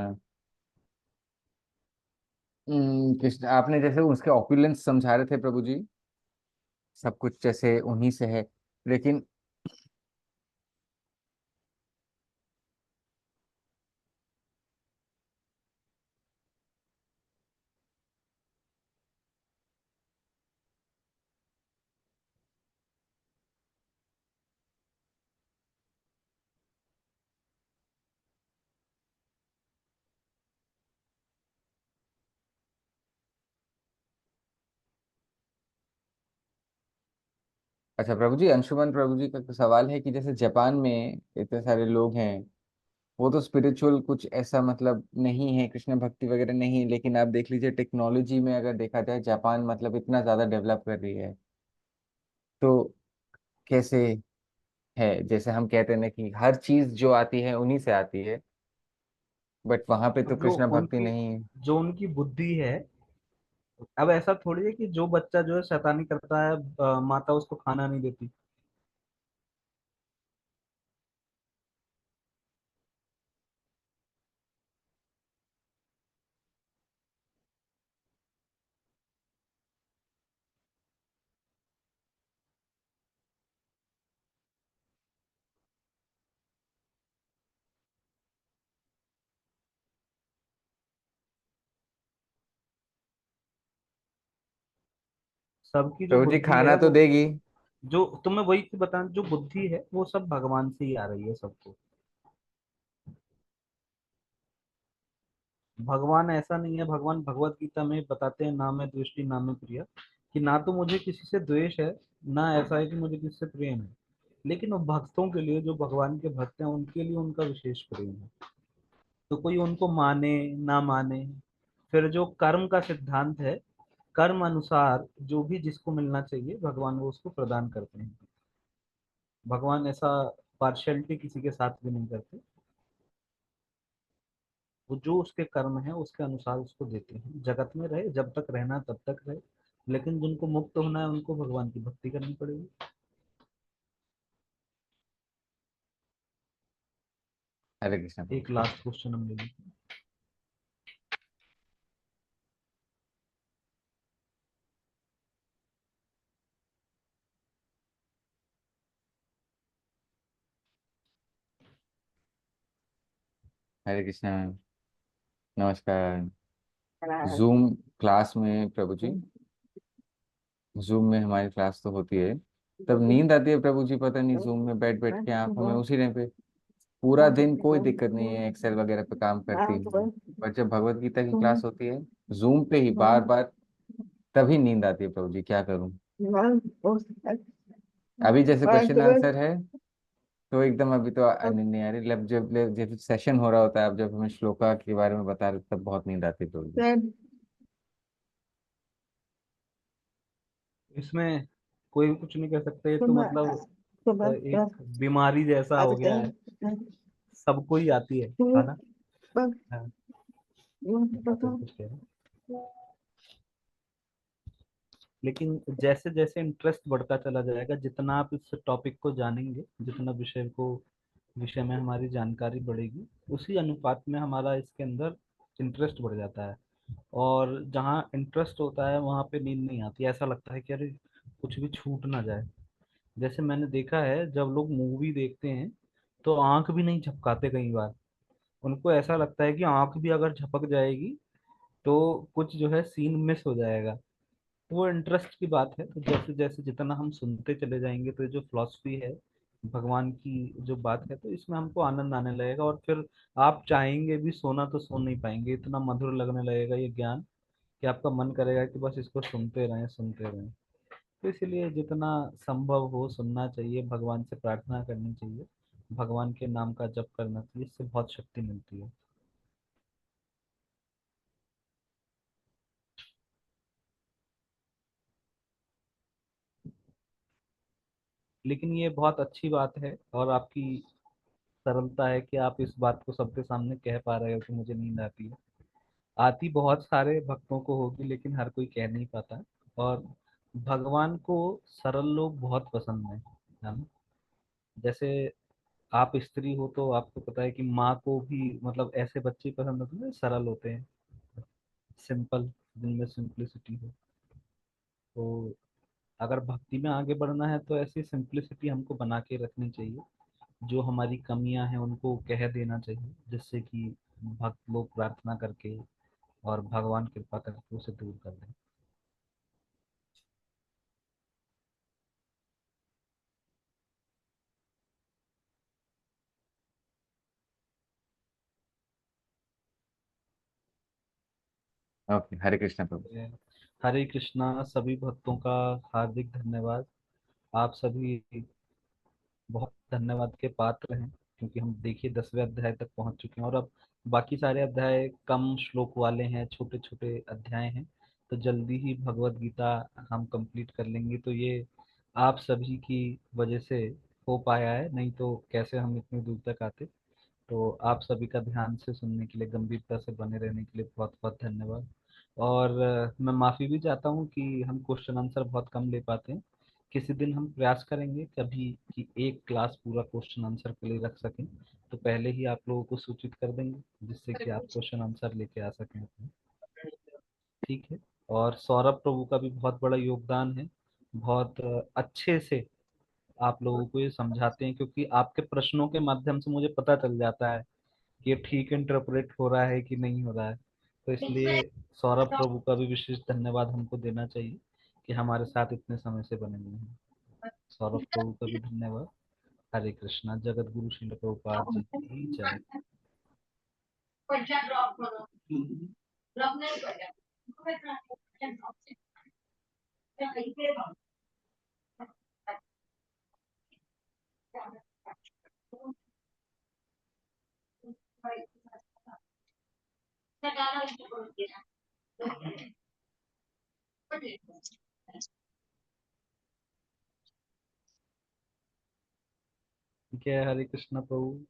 कृष्ण, आपने जैसे उसके ऑपुलेंस समझा रहे थे प्रभु जी, सब कुछ जैसे उन्हीं से है, लेकिन अच्छा प्रभु जी, अंशुमन प्रभु जी का सवाल है कि जैसे जापान में इतने सारे लोग हैं, वो तो स्पिरिचुअल कुछ ऐसा मतलब नहीं है, कृष्ण भक्ति वगैरह नहीं, लेकिन आप देख लीजिए टेक्नोलॉजी में अगर देखा जाए, जापान मतलब इतना ज्यादा डेवलप कर रही है, तो कैसे है। जैसे हम कहते हैं ना कि हर चीज जो आती है उन्हीं से आती है, बट वहां पे तो अब कृष्ण भक्ति नहीं है। जो उनकी बुद्धि है, अब ऐसा थोड़ी है कि जो बच्चा जो है शैतानी करता है, माता उसको खाना नहीं देती। सबकी जो प्रभु जी बुद्धि खाना है तो वो, देगी। जो तुम्हें वही तो बता, जो बुद्धि है वो सब भगवान से ही आ रही है सबको। भगवान ऐसा नहीं है, भगवान भगवत गीता में बताते हैं, ना मैं दृष्टि ना मैं प्रिय, कि ना तो मुझे किसी से द्वेष है, ना ऐसा है कि मुझे किसी से प्रेम है। लेकिन वो भक्तों के लिए, जो भगवान के भक्त हैं उनके लिए उनका विशेष प्रेम है। तो कोई उनको माने ना माने, फिर जो कर्म का सिद्धांत है, कर्म अनुसार जो भी जिसको मिलना चाहिए भगवान वो उसको प्रदान करते हैं। भगवान ऐसा पार्शियलिटी किसी के साथ भी नहीं करते। वो जो उसके कर्म है उसके अनुसार उसको देते हैं। जगत में रहे, जब तक रहना तब तक रहे, लेकिन जिनको मुक्त होना है उनको भगवान की भक्ति करनी पड़ेगी। हरे कृष्ण प्रभु एक जी। लास्ट क्वेश्चन हम ले लेते हैं। हरे कृष्ण। नमस्कार। जूम क्लास में प्रभु जी, जूम में हमारी क्लास तो होती है, तब नींद आती है प्रभु जी, पता नहीं जूम में बैठ बैठ के आंखों में उसी टाइम पे। पूरा दिन कोई दिक्कत नहीं है, एक्सेल वगैरह पे काम करती हूँ, पर जब भगवत गीता की क्लास होती है जूम पे ही बार बार, तभी नींद आती है प्रभु जी, क्या करूँ। अभी जैसे क्वेश्चन आंसर है तो एकदम अभी तो नींद नहीं आ रही, जब सेशन हो रहा होता है, अब जब हमें श्लोका के बारे में बता रहे तब बहुत नींद आती है प्रभु जी। इसमें कोई कुछ नहीं कर सकते, ये तो मतलब एक बीमारी जैसा हो गया है, सबको ही आती है ना। हाँ, बताते हैं, कुछ कह रहे हैं। लेकिन जैसे जैसे इंटरेस्ट बढ़ता चला जाएगा, जितना आप इस टॉपिक को जानेंगे, जितना विषय में हमारी जानकारी बढ़ेगी, उसी अनुपात में हमारा इसके अंदर इंटरेस्ट बढ़ जाता है। और जहाँ इंटरेस्ट होता है वहाँ पे नींद नहीं आती, ऐसा लगता है कि अरे कुछ भी छूट ना जाए। जैसे मैंने देखा है, जब लोग मूवी देखते हैं तो आंख भी नहीं झपकाते कई बार। उनको ऐसा लगता है कि आंख भी अगर झपक जाएगी तो कुछ जो है सीन मिस हो जाएगा। वो इंटरेस्ट की बात है। तो जैसे जैसे जितना हम सुनते चले जाएंगे, तो ये जो फिलॉसफी है, भगवान की जो बात है, तो इसमें हमको आनंद आने लगेगा। और फिर आप चाहेंगे भी सोना तो सो नहीं पाएंगे, इतना मधुर लगने लगेगा ये ज्ञान, कि आपका मन करेगा कि बस इसको सुनते रहें सुनते रहें। तो इसलिए जितना संभव हो सुनना चाहिए, भगवान से प्रार्थना करनी चाहिए, भगवान के नाम का जप करना चाहिए, इससे बहुत शक्ति मिलती है। लेकिन ये बहुत अच्छी बात है, और आपकी सरलता है कि आप इस बात को सबके सामने कह पा रहे हो कि मुझे नींद आती है। आती बहुत सारे भक्तों को होगी, लेकिन हर कोई कह नहीं पाता। और भगवान को सरल लोग बहुत पसंद है ना। जैसे आप स्त्री हो तो आपको पता है कि माँ को भी मतलब ऐसे बच्चे पसंद होते हैं ना, सरल होते हैं, सिंपल, जिनमें सिंप्लिसिटी हो। तो अगर भक्ति में आगे बढ़ना है तो ऐसी सिंप्लिसिटी हमको बना के रखनी चाहिए। जो हमारी कमियां हैं उनको कह देना चाहिए, जिससे कि भक्त लोग प्रार्थना करके और भगवान कृपा करके उसे दूर कर दें। ओके, हरे कृष्ण प्रभु। हरे कृष्णा। सभी भक्तों का हार्दिक धन्यवाद। आप सभी बहुत धन्यवाद के पात्र हैं, क्योंकि हम देखिए 10वें अध्याय तक पहुंच चुके हैं, और अब बाकी सारे अध्याय कम श्लोक वाले हैं, छोटे छोटे अध्याय हैं। तो जल्दी ही भगवत गीता हम कंप्लीट कर लेंगे। तो ये आप सभी की वजह से हो पाया है, नहीं तो कैसे हम इतनी दूर तक आते। तो आप सभी का ध्यान से सुनने के लिए, गंभीरता से बने रहने के लिए बहुत बहुत धन्यवाद। और मैं माफ़ी भी चाहता हूँ कि हम क्वेश्चन आंसर बहुत कम ले पाते हैं। किसी दिन हम प्रयास करेंगे कभी कि एक क्लास पूरा क्वेश्चन आंसर के लिए रख सकें, तो पहले ही आप लोगों को सूचित कर देंगे, जिससे कि आप क्वेश्चन आंसर लेके आ सकें अपने। ठीक है। और सौरभ प्रभु का भी बहुत बड़ा योगदान है, बहुत अच्छे से आप लोगों को ये समझाते हैं, क्योंकि आपके प्रश्नों के माध्यम से मुझे पता चल जाता है कि ये ठीक इंटरप्रेट हो रहा है कि नहीं हो रहा है। तो इसलिए सौरभ प्रभु का भी विशेष धन्यवाद हमको देना चाहिए, कि हमारे साथ इतने समय से बने हुए हैं। सौरभ प्रभु का भी धन्यवाद। हरे कृष्णा। जगत गुरु श्रील प्रभुपाद जी की जय। जय हरे कृष्णा प्रभु।